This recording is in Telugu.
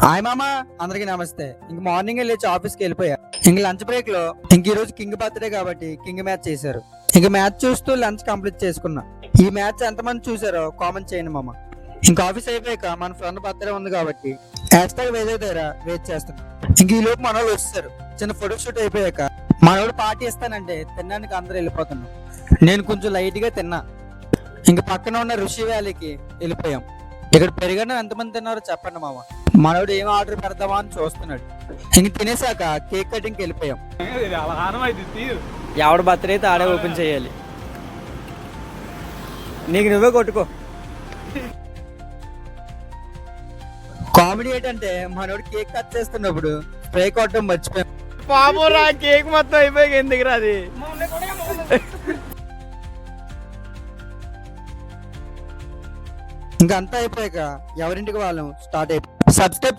హాయ్ మామ, అందరికి నమస్తే. ఇంక మార్నింగ్ లేచి ఆఫీస్కి వెళ్ళిపోయా. ఇంక లంచ్ బ్రేక్ లో ఇంక ఈ రోజు కింగ్ బర్త్డే కాబట్టి కింగ్ మ్యాచ్ చేశారు. ఇంక మ్యాచ్ చూస్తూ లంచ్ కంప్లీట్ చేసుకున్నా. ఈ మ్యాచ్ ఎంతమంది చూసారో కామెంట్ చేయండి మామ. ఇంక ఆఫీస్ అయిపోయాక మన ఫ్రెండ్ బర్త్డే ఉంది కాబట్టి హ్యాష్టాగ్ వేరే దగ్గర వెయిట్ చేస్తున్నా. ఇంక ఈ లోపు మన వాళ్ళు వచ్చేసారు. చిన్న ఫోటో షూట్ అయిపోయాక మనోడు పార్టీ ఇస్తానంటే తినడానికి అందరూ వెళ్ళిపోతున్నాం. నేను కొంచెం లైట్ గా తిన్నా. ఇంక పక్కన ఉన్న ఋషి వ్యాలీకి వెళ్ళిపోయాం. ఇక్కడ పెరిగన్నం ఎంతమంది తిన్నారో చెప్పండి మామ. మనోడు ఏం ఆర్డర్ పెడదామా అని చూస్తున్నాడు. ఇంక తినేసాక కేక్ కటింగ్కి వెళ్ళిపోయాం. ఎవడు బర్త్డే అయితే ఆడే ఓపెన్ చేయాలి. నీకు నువ్వే కొట్టుకో. కామెడీ ఏంటంటే మనోడు కేక్ కట్ చేస్తున్నప్పుడు స్ప్రే కొట్టడం మర్చిపోయాం. పాపరా కేక్ మొత్తం అయిపోయి ఎందుకు రాది. ఇంకా అంతా అయిపోయాక ఎవరింటికి వాళ్ళం స్టార్ట్ అయిపోయి సబ్స్క్రైబ్